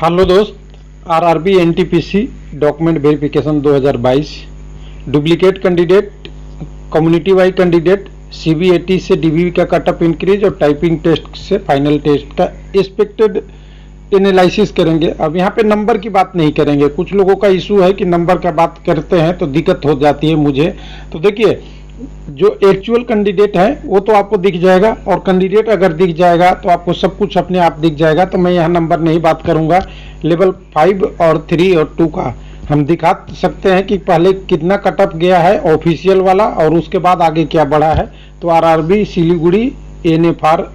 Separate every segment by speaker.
Speaker 1: Hello दोस्त, RRB NTPC document verification 2022 duplicate candidate, community wise candidate, CBAT से DBV का cut off increase और typing test से final test का expected analysis करेंगे। अब यहाँ पे नंबर की बात नहीं करेंगे। कुछ लोगों का इशू है कि नंबर का बात करते हैं तो दिक्कत हो जाती है मुझे। तो देखिए, जो एक्चुअल कैंडिडेट है वो तो आपको दिख जाएगा, और कैंडिडेट अगर दिख जाएगा तो आपको सब कुछ अपने आप दिख जाएगा। तो मैं यहाँ नंबर नहीं बात करूँगा। लेवल 5 और 3 और 2 का हम दिखा सकते हैं कि पहले कितना कट ऑफ गया है ऑफिशियल वाला, और उसके बाद आगे क्या बढ़ा है। तो आरआरबी सिलीगुड़ी एनएफआर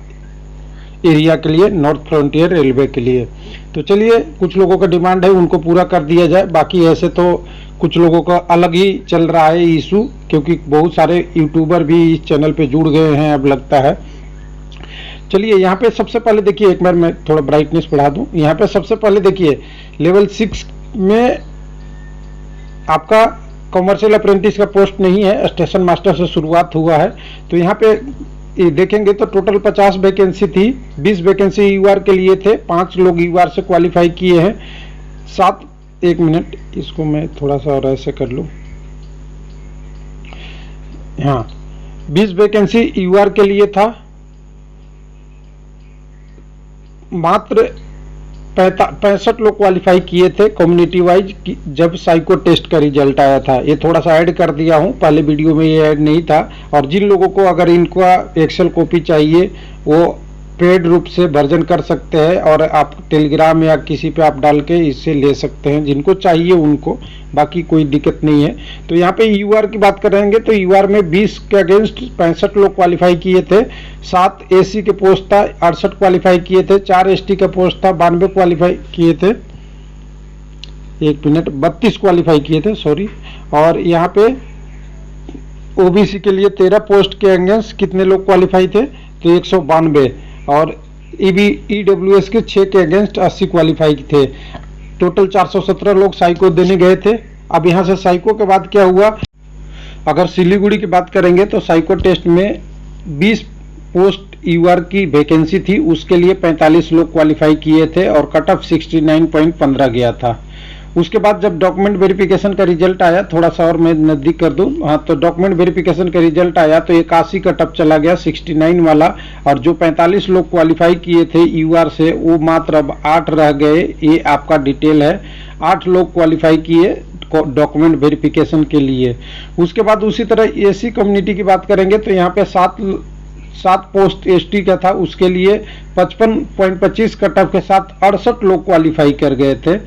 Speaker 1: एरिया के लिए, नॉर्थ फ्रंटियर रेलवे के लिए। तो चलिए, कुछ लोगों का डिमांड है उनको पूरा कर दिया जाए। बाकी ऐसे तो कुछ लोगों का अलग ही चल रहा है इशू, क्योंकि बहुत सारे यूट्यूबर भी इस चैनल पे जुड़ गए हैं अब लगता है। चलिए, यहाँ पे सबसे पहले देखिए, एक बार मैं थोड़ा ब्राइटनेस बढ़ा दूं। यहाँ पे सबसे पहले देखिए, लेवल 6 में आपका कॉमर्शियल अप्रेंटिस का पोस्ट नहीं है, स्टेशन मास्टर से शुरुआत हुआ है। तो यहाँ पे देखेंगे तो टोटल 50 वैकेंसी थी। 20 वैकेंसी यूआर के लिए थे, 5 लोग यूआर से क्वालिफाई किए हैं। 1 मिनट, इसको मैं थोड़ा सा और ऐसे कर लूँ। हाँ, 20 वैकेंसी यूआर के लिए था। मात्र 65 लोग क्वालिफाई किए थे कम्युनिटी वाइज जब साइको टेस्ट का रिजल्ट आया था। ये थोड़ा सा ऐड कर दिया हूँ, पहले वीडियो में ये ऐड नहीं था। और जिन लोगों को अगर इनका एक्सेल कॉपी चाहिए वो पेड रूप से वर्जन कर सकते हैं, और आप टेलीग्राम या किसी पे आप डाल के इससे ले सकते हैं जिनको चाहिए उनको। बाकी कोई दिक्कत नहीं है। तो यहाँ पे यूआर की बात करेंगे तो यूआर में 20 के अगेंस्ट 65 लोग क्वालिफाई किए थे। 7 एसी के पोस्ट था, 68 क्वालिफाई किए थे। 4 एसटी का पोस्ट था, 92 क्वालिफाई किए थे। 1 मिनट, 32 क्वालिफाई किए थे, सॉरी। और यहाँ पे ओबीसी के लिए 13 पोस्ट के अगेंस्ट कितने लोग क्वालिफाई थे, तो 192। और ईडब्ल्यूएस के 6 के अगेंस्ट 80 क्वालिफाई थे। टोटल 417 लोग साइको देने गए थे। अब यहाँ से साइको के बाद क्या हुआ, अगर सिलीगुड़ी की बात करेंगे तो साइको टेस्ट में 20 पोस्ट यूआर की वैकेंसी थी, उसके लिए 45 लोग क्वालिफाई किए थे और कट ऑफ 69.15 गया था। उसके बाद जब डॉक्यूमेंट वेरिफिकेशन का रिजल्ट आया, थोड़ा सा और मैं नज़दीक कर दूं, हाँ, तो डॉक्यूमेंट वेरिफिकेशन का रिजल्ट आया तो 81 कट ऑफ चला गया, 69 वाला। और जो 45 लोग क्वालिफाई किए थे यूआर से, वो मात्र अब 8 रह गए। ये आपका डिटेल है, 8 लोग क्वालिफाई किए डॉक्यूमेंट वेरिफिकेशन के लिए। उसके बाद उसी तरह एसी कम्युनिटी की बात करेंगे तो यहाँ पे 7 पोस्ट एसटी का था, उसके लिए 55.25 कट ऑफ के साथ 68 लोग क्वालिफाई कर गए थे।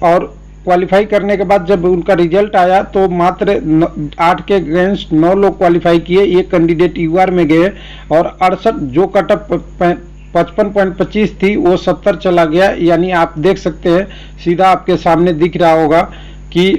Speaker 1: और क्वालिफाई करने के बाद जब उनका रिजल्ट आया तो मात्र 8 के अगेंस्ट 9 लोग क्वालिफाई किए। एक कैंडिडेट यूआर में गए, और 68 जो कट ऑफ 55.25 थी वो 70 चला गया। यानी आप देख सकते हैं, सीधा आपके सामने दिख रहा होगा कि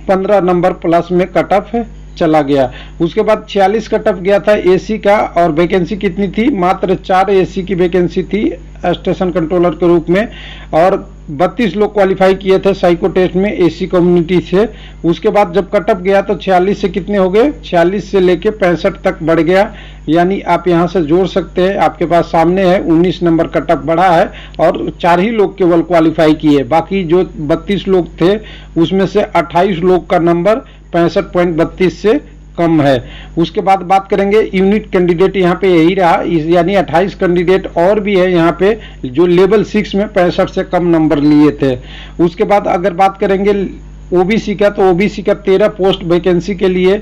Speaker 1: 15 नंबर प्लस में कट ऑफ चला गया। उसके बाद 46 कट ऑफ गया था एसी का, और वैकेंसी कितनी थी, मात्र 4 एसी की वैकेंसी थी स्टेशन कंट्रोलर के रूप में। और 32 लोग क्वालिफाई किए थे साइको टेस्ट में एसी कम्युनिटी से। उसके बाद जब कट ऑफ गया तो 46 से कितने हो गए, 46 से लेके 65 तक बढ़ गया। यानी आप यहाँ से जोड़ सकते हैं, आपके पास सामने है 19 नंबर कट ऑफ बढ़ा है, और 4 ही लोग केवल क्वालिफाई किए। बाकी जो 32 लोग थे उसमें से 28 लोग का नंबर 65.32 से कम है। उसके बाद बात करेंगे यूनिट कैंडिडेट, यहाँ पे यही रहा, यानी 28 कैंडिडेट और भी है यहाँ पे जो लेवल 6 में 65 से कम नंबर लिए थे। उसके बाद अगर बात करेंगे ओबीसी का, तो ओबीसी का 13 पोस्ट वैकेंसी के लिए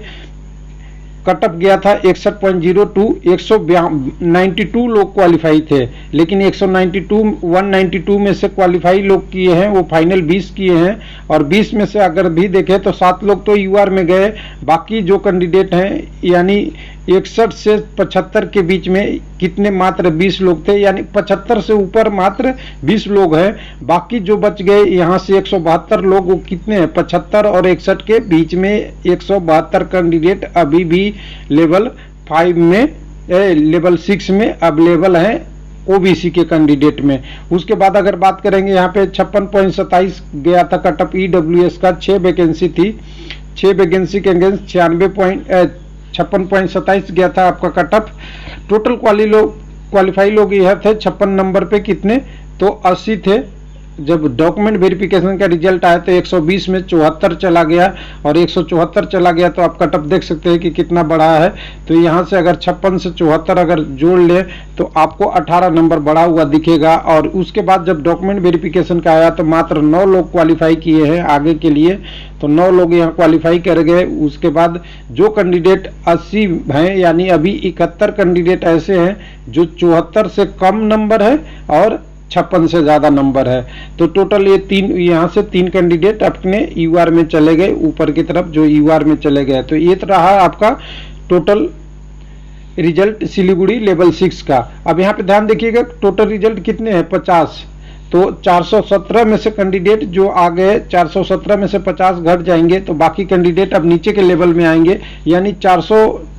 Speaker 1: कट ऑफ गया था 61.02। 192 लोग क्वालिफाई थे, लेकिन 192 में से क्वालिफाई लोग किए हैं वो फाइनल 20 किए हैं। और 20 में से अगर भी देखें तो 7 लोग तो यूआर में गए। बाकी जो कैंडिडेट हैं, यानी 61 से 75 के बीच में कितने, मात्र 20 लोग थे। यानी 75 से ऊपर मात्र 20 लोग हैं। बाकी जो बच गए यहाँ से 172 लोग, वो कितने हैं, 75 और 61 के बीच में 172 कैंडिडेट अभी भी लेवल 5 में, लेवल 6 में अवेलेबल है ओबीसी के कैंडिडेट में। उसके बाद अगर बात करेंगे, यहाँ पे 56.27 गया था कट ऑफ ईडब्ल्यूएस का। 6 वैकेंसी थी, 6 वैकेंसी के अगेंस्ट 56.27 गया था आपका कट ऑफ। टोटल क्वालिफाई लोग यह थे 56 नंबर पे कितने, तो 80 थे। जब डॉक्यूमेंट वेरिफिकेशन का रिजल्ट आया तो 120 में 74 चला गया, और 174 चला गया तो आप कट ऑफ देख सकते हैं कि कितना बढ़ा है। तो यहाँ से अगर 56 से 74 अगर जोड़ ले तो आपको 18 नंबर बढ़ा हुआ दिखेगा। और उसके बाद जब डॉक्यूमेंट वेरिफिकेशन का आया तो मात्र 9 लोग क्वालिफाई किए हैं आगे के लिए, तो 9 लोग यहाँ क्वालिफाई कर गए। उसके बाद जो कैंडिडेट 80 हैं, यानी अभी 71 कैंडिडेट ऐसे हैं जो 74 से कम नंबर है और 56 से ज़्यादा नंबर है। तो टोटल ये तीन, यहाँ से 3 कैंडिडेट अपने यूआर में चले गए, ऊपर की तरफ जो यूआर में चले गए। तो ये रहा आपका टोटल रिजल्ट सिलीगुड़ी लेवल 6 का। अब यहाँ पे ध्यान देखिएगा टोटल रिजल्ट कितने हैं, 50। तो 417 में से कैंडिडेट जो आ गए, 417 में से 50 घट जाएंगे तो बाकी कैंडिडेट अब नीचे के लेवल में आएंगे, यानी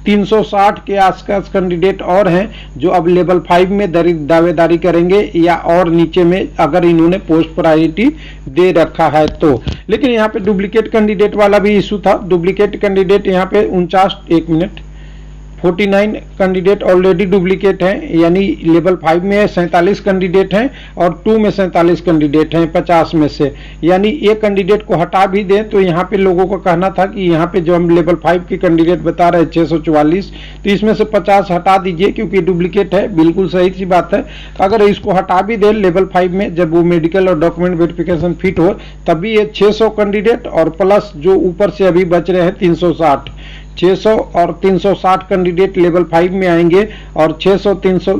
Speaker 1: 360 के आसपास कैंडिडेट और हैं जो अब लेवल 5 में दावेदारी करेंगे, या और नीचे में अगर इन्होंने पोस्ट प्रायोरिटी दे रखा है तो। लेकिन यहाँ पे डुप्लीकेट कैंडिडेट वाला भी इशू था। डुप्लीकेट कैंडिडेट यहाँ पे 49 कैंडिडेट ऑलरेडी डुप्लीकेट हैं, यानी लेवल 5 में 47 कैंडिडेट हैं और 2 में 47 कैंडिडेट हैं 50 में से, यानी एक कैंडिडेट को हटा भी दें तो यहाँ पे लोगों का कहना था कि यहाँ पे जो हम लेवल 5 के कैंडिडेट बता रहे हैं 644, तो इसमें से 50 हटा दीजिए क्योंकि डुप्लीकेट है। बिल्कुल सही सी बात है। अगर इसको हटा भी दें लेवल 5 में, जब वो मेडिकल और डॉक्यूमेंट वेरिफिकेशन फिट हो तभी ये 600 कैंडिडेट और प्लस जो ऊपर से अभी बच रहे हैं 360, 600 और 360 कैंडिडेट लेवल 5 में आएंगे, और 600 300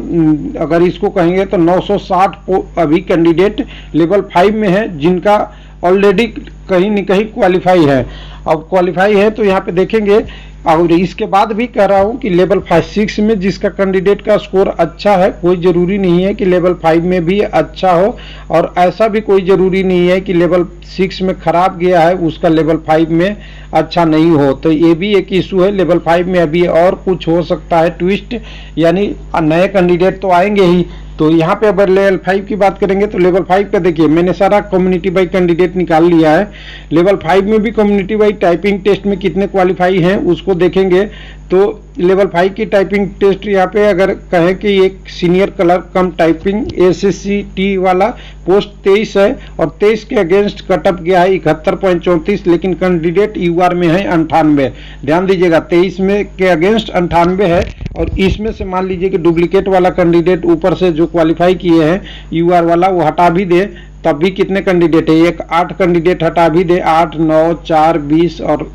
Speaker 1: अगर इसको कहेंगे तो 960 अभी कैंडिडेट लेवल 5 में है जिनका ऑलरेडी कहीं न कहीं क्वालिफाई है। अब क्वालिफाई है तो यहाँ पे देखेंगे, और इसके बाद भी कह रहा हूँ कि लेवल 5-6 में जिसका कैंडिडेट का स्कोर अच्छा है, कोई ज़रूरी नहीं है कि लेवल 5 में भी अच्छा हो, और ऐसा भी कोई ज़रूरी नहीं है कि लेवल 6 में खराब गया है उसका लेवल 5 में अच्छा नहीं हो। तो ये भी एक इशू है। लेवल 5 में अभी और कुछ हो सकता है ट्विस्ट, यानी नए कैंडिडेट तो आएंगे ही। तो यहाँ पे अगर लेवल 5 की बात करेंगे तो लेवल 5 का देखिए मैंने सारा कम्युनिटी वाइज कैंडिडेट निकाल लिया है। लेवल 5 में भी कम्युनिटी वाइज टाइपिंग टेस्ट में कितने क्वालिफाई हैं उसको देखेंगे तो लेवल 5 की टाइपिंग टेस्ट यहाँ पे अगर कहें कि एक सीनियर क्लर्क कम टाइपिंग SSCT वाला पोस्ट 23 है, और 23 के अगेंस्ट कटअप गया है 71.34, लेकिन कैंडिडेट यूआर में है 98। ध्यान दीजिएगा 23 में के अगेंस्ट 98 है, और इसमें से मान लीजिए कि डुप्लीकेट वाला कैंडिडेट ऊपर से जो क्वालिफाई किए हैं यूआर वाला वो हटा भी दे तब भी कितने कैंडिडेट है, एक 8 कैंडिडेट हटा भी दे, 8 9 4 20 और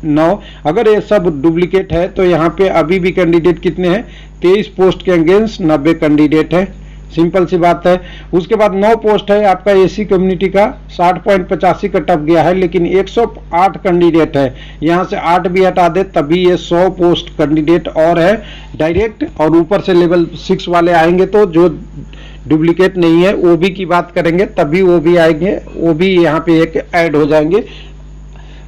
Speaker 1: 9, अगर ये सब डुप्लीकेट है तो यहाँ पे अभी भी कैंडिडेट कितने हैं, 23 पोस्ट के अगेंस्ट 90 कैंडिडेट है। सिंपल सी बात है। उसके बाद 9 पोस्ट है आपका एसी कम्युनिटी का, 60.85 कट ऑफ गया है, लेकिन 108 कैंडिडेट है, यहाँ से 8 भी हटा दे तभी ये 100 पोस्ट कैंडिडेट और है डायरेक्ट, और ऊपर से लेवल 6 वाले आएंगे तो जो डुप्लीकेट नहीं है वो भी की बात करेंगे तभी वो भी आएंगे, वो भी यहाँ पे एक ऐड हो जाएंगे।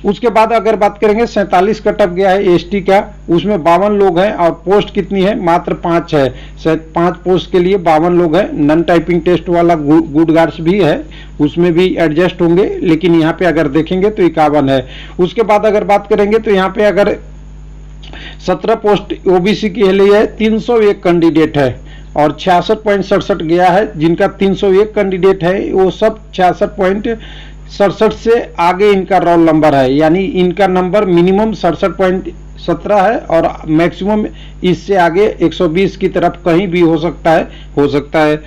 Speaker 1: उसके बाद अगर बात करेंगे 47 कट ऑफ गया है एसटी का, उसमें 52 लोग हैं और पोस्ट कितनी है, मात्र 5 है। 5 पोस्ट के लिए 52 लोग हैं। नॉन टाइपिंग टेस्ट वाला गुड गार्ड्स भी है, उसमें भी एडजस्ट होंगे, लेकिन यहाँ पे अगर देखेंगे तो 51 है। उसके बाद अगर बात करेंगे तो यहाँ पे अगर 17 पोस्ट ओबीसी के लिए 301 कैंडिडेट है और 66.67 गया है। जिनका 301 कैंडिडेट है वो सब 66.67 से आगे इनका रोल नंबर है, यानी इनका नंबर मिनिमम 67.17 है और मैक्सिमम इससे आगे 120 की तरफ कहीं भी हो सकता है।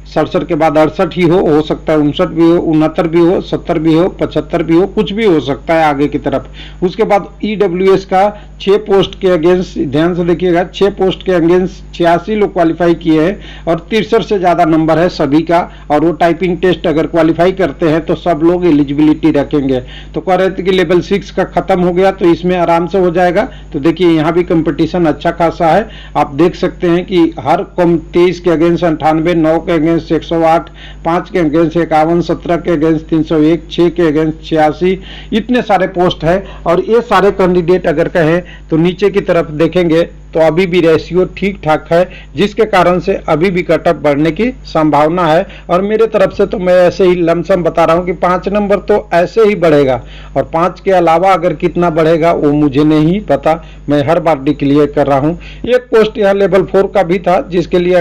Speaker 1: 67 के बाद 68 ही हो सकता है, 59 भी हो, 69 भी हो, 70 भी हो, 75 भी हो, कुछ भी हो सकता है आगे की तरफ। उसके बाद ईडब्ल्यूएस का 6 पोस्ट के अगेंस्ट, ध्यान से देखिएगा, 6 पोस्ट के अगेंस्ट 86 लोग क्वालिफाई किए हैं और 63 से ज़्यादा नंबर है सभी का, और वो टाइपिंग टेस्ट अगर क्वालिफाई करते हैं तो सब लोग एलिजिबिलिटी रखेंगे। तो कह रहे थे कि लेवल 6 का खत्म हो गया तो इसमें आराम से हो जाएगा। तो देखिए यहाँ भी कंपटीशन अच्छा खासा है, आप देख सकते हैं कि हर 23 के अगेंस्ट 98, 9 के अगेंस्ट 108, 5 के अगेंस्ट 51, 17 के अगेंस्ट 301, 6 के अगेंस्ट 86, इतने सारे पोस्ट है। और ये सारे कैंडिडेट अगर कहें तो नीचे की तरफ देखेंगे तो अभी भी रेशियो ठीक ठाक है, जिसके कारण से अभी भी कटअप बढ़ने की संभावना है। और मेरे तरफ से तो मैं ऐसे ही लमसम बता रहा हूं कि 5 नंबर तो ऐसे ही बढ़ेगा, और 5 के अलावा अगर कितना बढ़ेगा वो मुझे नहीं पता, मैं हर बार डिक्लेयर कर रहा हूं। एक पोस्ट यहाँ लेवल 4 का भी था जिसके लिए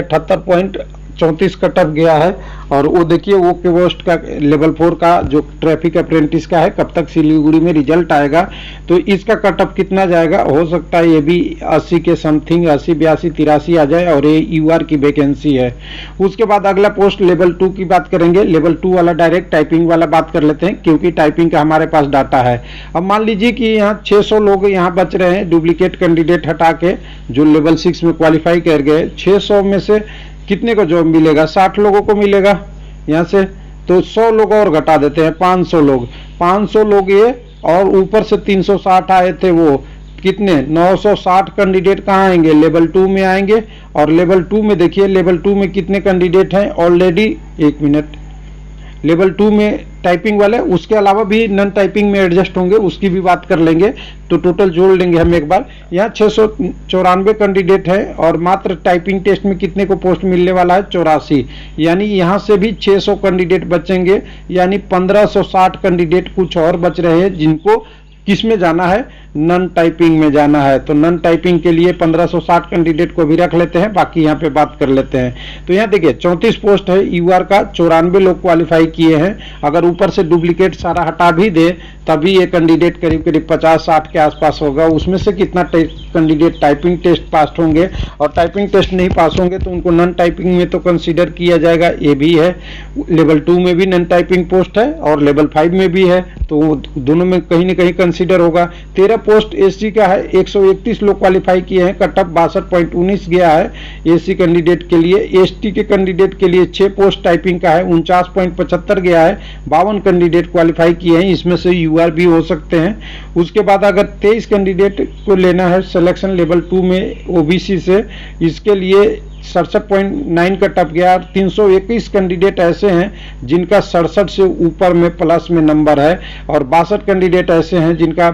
Speaker 1: 34 कट ऑफ गया है। और वो देखिए वो पोस्ट का लेवल 4 का जो ट्रैफिक अप्रेंटिस का है, कब तक सिलीगुड़ी में रिजल्ट आएगा, तो इसका कट ऑफ कितना जाएगा, हो सकता है ये भी 80 के समथिंग, 80, 82, 83 आ जाए, और ये यूआर की वैकेंसी है। उसके बाद अगला पोस्ट लेवल 2 की बात करेंगे। लेवल 2 वाला डायरेक्ट टाइपिंग वाला बात कर लेते हैं, क्योंकि टाइपिंग का हमारे पास डाटा है। अब मान लीजिए कि यहाँ 600 लोग यहाँ बच रहे हैं, डुप्लीकेट कैंडिडेट हटा के जो लेवल 6 में क्वालिफाई कर गए। 600 में से कितने को जॉब मिलेगा, 60 लोगों को मिलेगा यहाँ से, तो 100 लोग और घटा देते हैं, 500 लोग, 500 लोग ये, और ऊपर से 360 आए थे, वो कितने 960 कैंडिडेट कहाँ आएंगे, लेवल 2 में आएंगे। और लेवल 2 में देखिए, लेवल 2 में कितने कैंडिडेट हैं ऑलरेडी, एक मिनट, लेवल 2 में टाइपिंग वाले, उसके अलावा भी नॉन टाइपिंग में एडजस्ट होंगे, उसकी भी बात कर लेंगे, तो टोटल जोड़ लेंगे हम एक बार। यहाँ 694 कैंडिडेट है, और मात्र टाइपिंग टेस्ट में कितने को पोस्ट मिलने वाला है, 84, यानी यहाँ से भी 600 कैंडिडेट बचेंगे, यानी 1560 कैंडिडेट कुछ और बच रहे हैं, जिनको किस में जाना है, नॉन टाइपिंग में जाना है। तो नॉन टाइपिंग के लिए 1560 कैंडिडेट को भी रख लेते हैं, बाकी यहाँ पे बात कर लेते हैं। तो यहाँ देखिए 34 पोस्ट है यूआर का, 94 लोग क्वालिफाई किए हैं। अगर ऊपर से डुप्लीकेट सारा हटा भी दे तभी ये कैंडिडेट करीब करीब 50-60 के आसपास होगा। उसमें से कितना कैंडिडेट टाइपिंग टेस्ट पास होंगे, और टाइपिंग टेस्ट नहीं पास होंगे तो उनको नॉन टाइपिंग में तो कंसिडर किया जाएगा, ये भी है। लेवल 2 में भी नॉन टाइपिंग पोस्ट है और लेवल 5 में भी है, तो दोनों में कहीं ना कहीं कंसिडर होगा। 13 पोस्ट एससी का है, 131 लोग क्वालिफाई किए हैं, कट ऑफ 62.19 गया है एससी कैंडिडेट के लिए। एसटी के कैंडिडेट के लिए 6 पोस्ट टाइपिंग का है, 49.75 गया है, 52 कैंडिडेट क्वालिफाई किए हैं, इसमें से यूआर भी हो सकते हैं। उसके बाद अगर 23 कैंडिडेट को लेना है सिलेक्शन लेवल 2 में ओबीसी से, इसके लिए 67.9 का टप गया। 321 कैंडिडेट ऐसे हैं जिनका 67 से ऊपर में प्लस में नंबर है, और 62 कैंडिडेट ऐसे हैं जिनका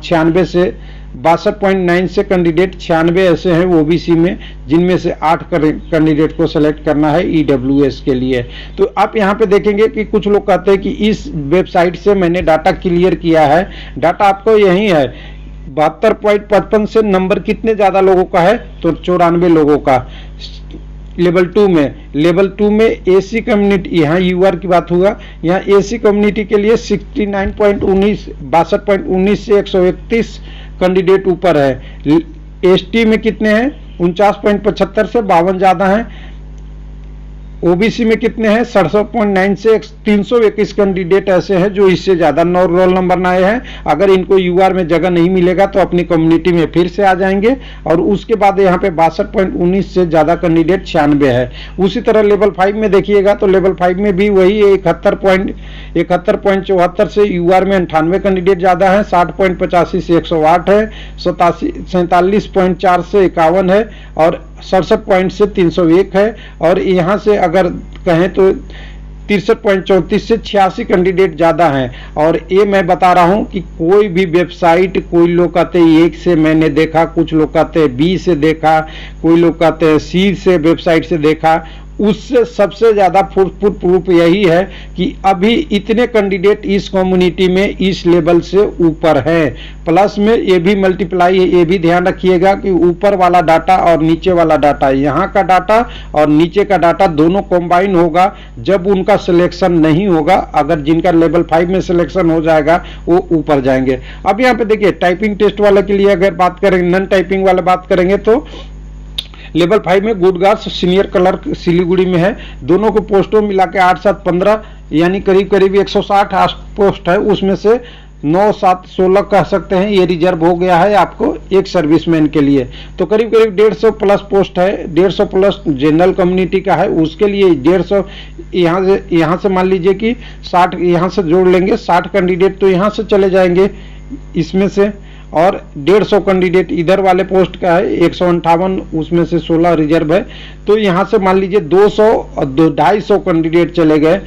Speaker 1: 96 से 62.9 से कैंडिडेट 96 ऐसे हैं ओबीसी में, जिनमें से 8 कैंडिडेट को सेलेक्ट करना है ईडब्ल्यूएस के लिए। तो आप यहाँ पे देखेंगे कि कुछ लोग कहते हैं कि इस वेबसाइट से मैंने डाटा क्लियर किया है, डाटा आपको यही है। 72.55 से नंबर कितने ज्यादा लोगों का है, तो 94 लोगों का लेवल 2 में। लेवल 2 में एसी कम्युनिटी, यहाँ यूआर की बात होगा, यहाँ एसी कम्युनिटी के लिए 69.19 62.19 से 131 कैंडिडेट ऊपर है। एसटी में कितने हैं, 49.75 से 52 ज्यादा हैं। ओबीसी में कितने हैं, 67.9 से 321 कैंडिडेट ऐसे हैं जो इससे ज्यादा रोल नंबर न आए हैं। अगर इनको यूआर में जगह नहीं मिलेगा तो अपनी कम्युनिटी में फिर से आ जाएंगे। और उसके बाद यहाँ पे 62.19 से ज्यादा कैंडिडेट 96 है। उसी तरह लेवल 5 में देखिएगा तो लेवल 5 में भी वही 71.74 से यूआर में 98 कैंडिडेट ज्यादा है, 60.85 से 108 है, 47.4 से 51 है, और 67 पॉइंट से 301 है। और यहाँ से अगर कहें तो 63.34 से 86 कैंडिडेट ज्यादा हैं। और ये मैं बता रहा हूं कि कोई भी वेबसाइट, कोई लोग कहते हैं 1 से मैंने देखा, कुछ लोग कहते हैं B से देखा, कोई लोग कहते हैं C से वेबसाइट से देखा, उससे सबसे ज्यादा प्रूफ यही है कि अभी इतने कैंडिडेट इस कम्युनिटी में इस लेवल से ऊपर है। प्लस में ये भी मल्टीप्लाई है, ये भी ध्यान रखिएगा कि ऊपर वाला डाटा और नीचे वाला डाटा, यहाँ का डाटा और नीचे का डाटा दोनों कंबाइन होगा जब उनका सिलेक्शन नहीं होगा। अगर जिनका लेवल 5 में सिलेक्शन हो जाएगा वो ऊपर जाएंगे। अब यहाँ पे देखिए टाइपिंग टेस्ट वाले के लिए अगर बात करेंगे, नॉन टाइपिंग वाला बात करेंगे तो लेवल 5 में गुडगार्स सीनियर क्लर्क सिलीगुड़ी में है। दोनों को पोस्टों मिला के 8-7-15 यानी करीब करीब 160 पोस्ट है। उसमें से 9-7-16 कह सकते हैं ये रिजर्व हो गया है आपको एक सर्विसमैन के लिए। तो करीब करीब 150 प्लस पोस्ट है। 150 प्लस जनरल कम्युनिटी का है, उसके लिए 150 यहाँ से मान लीजिए कि 60 यहाँ से जोड़ लेंगे, 60 कैंडिडेट तो यहाँ से चले जाएंगे इसमें से, और 150 कैंडिडेट इधर वाले पोस्ट का है, 158 उसमें से 16 रिजर्व है। तो यहाँ से मान लीजिए 200 और 250 कैंडिडेट चले गए,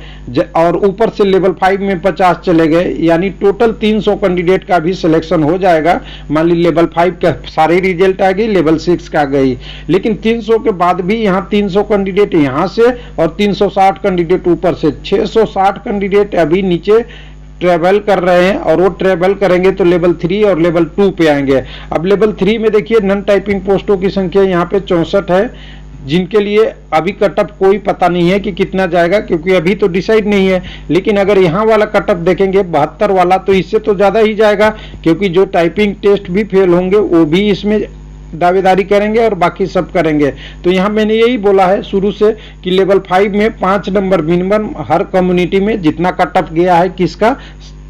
Speaker 1: और ऊपर से लेवल 5 में 50 चले गए, यानी टोटल 300 कैंडिडेट का भी सिलेक्शन हो जाएगा। मान ली लेवल 5 का सारे रिजल्ट आ गई, लेवल 6 का गई, लेकिन 300 के बाद भी यहाँ 300 कैंडिडेट यहाँ से और 360 कैंडिडेट ऊपर से, 660 कैंडिडेट अभी नीचे ट्रेवल कर रहे हैं। और वो ट्रेवल करेंगे तो लेवल 3 और लेवल 2 पे आएंगे। अब लेवल 3 में देखिए नॉन टाइपिंग पोस्टों की संख्या यहाँ पे 64 है, जिनके लिए अभी कटअप कोई पता नहीं है कि कितना जाएगा, क्योंकि अभी तो डिसाइड नहीं है। लेकिन अगर यहाँ वाला कटअप देखेंगे 72 वाला, तो इससे तो ज़्यादा ही जाएगा, क्योंकि जो टाइपिंग टेस्ट भी फेल होंगे वो भी इसमें दावेदारी करेंगे और बाकी सब करेंगे। तो यहाँ मैंने यही बोला है शुरू से कि लेवल 5 में 5 नंबर मिनिमम हर कम्युनिटी में जितना कटअप गया है किसका,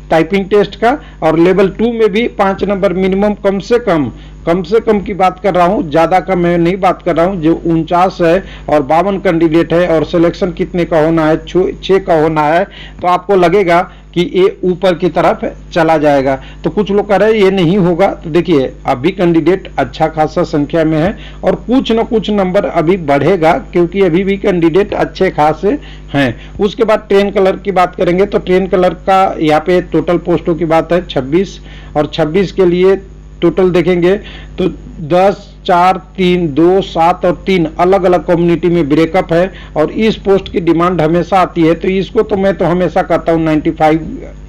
Speaker 1: टाइपिंग टेस्ट का, और लेवल 2 में भी 5 नंबर मिनिमम कम से कम की बात कर रहा हूँ, ज़्यादा का मैं नहीं बात कर रहा हूँ। जो 49 है और 52 कैंडिडेट है और सिलेक्शन कितने का होना है, 6 का होना है, तो आपको लगेगा कि ये ऊपर की तरफ चला जाएगा। तो कुछ लोग कह रहे हैं ये नहीं होगा। तो देखिए अभी कैंडिडेट अच्छा खासा संख्या में है और कुछ न कुछ नंबर अभी बढ़ेगा, क्योंकि अभी भी कैंडिडेट अच्छे खासे हैं। उसके बाद ट्रेन कलर की बात करेंगे तो ट्रेन कलर का यहाँ पे टोटल पोस्टों की बात है 26, और 26 के लिए टोटल देखेंगे तो 10, 4, 3, 2, 7 और 3 अलग अलग कम्युनिटी में ब्रेकअप है। और इस पोस्ट की डिमांड हमेशा आती है, तो इसको तो मैं तो हमेशा कहता हूँ 95,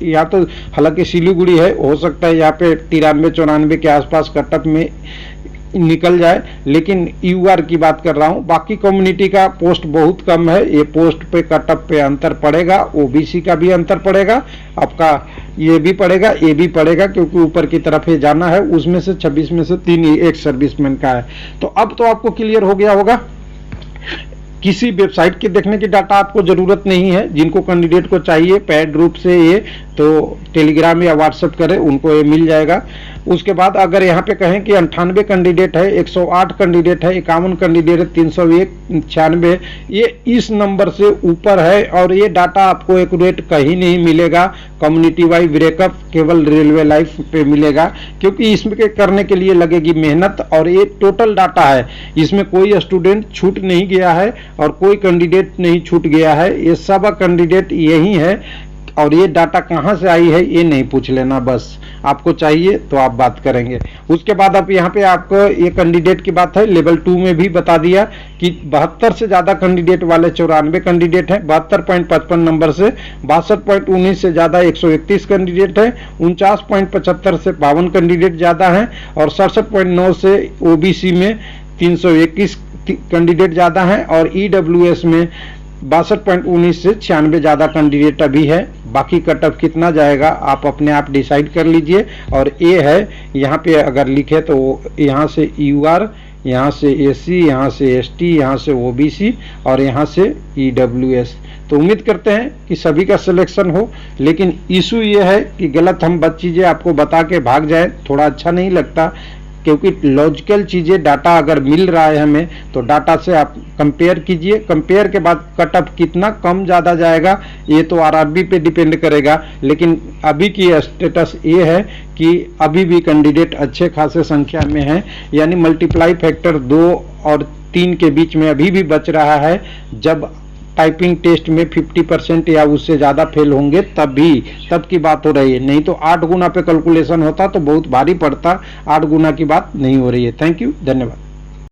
Speaker 1: यहाँ तो हालांकि सिलीगुड़ी है, हो सकता है यहाँ पे 93-94 के आसपास कटअप में निकल जाए, लेकिन यूआर की बात कर रहा हूँ। बाकी कम्युनिटी का पोस्ट बहुत कम है, ये पोस्ट पे कटअप पे अंतर पड़ेगा, ओबीसी का भी अंतर पड़ेगा, आपका ये भी पड़ेगा, ये भी पड़ेगा, क्योंकि ऊपर की तरफ ये जाना है। उसमें से 26 में से 3 एक सर्विसमैन का है। तो अब तो आपको क्लियर हो गया होगा, किसी वेबसाइट के देखने की डाटा आपको जरूरत नहीं है। जिनको कैंडिडेट को चाहिए पेड रूप से ये, तो टेलीग्राम या व्हाट्सएप करें, उनको ये मिल जाएगा। उसके बाद अगर यहाँ पे कहें कि 98 कैंडिडेट है, 108 कैंडिडेट है, 51 कैंडिडेट है, 301, 96, ये इस नंबर से ऊपर है। और ये डाटा आपको एक्यूरेट कहीं नहीं मिलेगा, कम्युनिटी वाइज ब्रेकअप केवल रेलवे लाइफ पे मिलेगा, क्योंकि इसमें करने के लिए लगेगी मेहनत। और ये टोटल डाटा है, इसमें कोई स्टूडेंट छूट नहीं गया है और कोई कैंडिडेट नहीं छूट गया है, ये सब कैंडिडेट यही है। और ये डाटा कहाँ से आई है ये नहीं पूछ लेना, बस आपको चाहिए तो आप बात करेंगे। उसके बाद आप यहाँ पे आपको ये कैंडिडेट की बात है, लेवल 2 में भी बता दिया कि 72 से ज़्यादा कैंडिडेट वाले 94 कैंडिडेट हैं, 72.55 नंबर से, 62.19 से ज़्यादा 131 कैंडिडेट है, 49.75 से 52 कैंडिडेट ज़्यादा हैं, और 67.9 से ओबीसी में 321 कैंडिडेट ज़्यादा हैं, और ईडब्ल्यूएस में 62.19 से 96 ज़्यादा कैंडिडेट अभी है। बाकी कटअप कितना जाएगा आप अपने आप डिसाइड कर लीजिए। और ये है यहाँ पे अगर लिखे तो यहाँ से यूआर, यहाँ से एससी, यहाँ से एसटी, यहाँ से ओबीसी और यहाँ से ईडब्ल्यूएस। तो उम्मीद करते हैं कि सभी का सिलेक्शन हो, लेकिन इशू ये है कि गलत हम चीज़ें आपको बता के भाग जाए, थोड़ा अच्छा नहीं लगता। क्योंकि लॉजिकल चीज़ें डाटा अगर मिल रहा है हमें, तो डाटा से आप कंपेयर कीजिए, कंपेयर के बाद कटअप कितना कम ज़्यादा जाएगा ये तो आरआरबी पे डिपेंड करेगा। लेकिन अभी की स्टेटस ये है कि अभी भी कैंडिडेट अच्छे खासे संख्या में हैं, यानी मल्टीप्लाई फैक्टर 2 और 3 के बीच में अभी भी बच रहा है। जब टाइपिंग टेस्ट में 50% या उससे ज़्यादा फेल होंगे तब की बात हो रही है, नहीं तो 8 गुना पे कैलकुलेशन होता तो बहुत भारी पड़ता। 8 गुना की बात नहीं हो रही है। थैंक यू, धन्यवाद।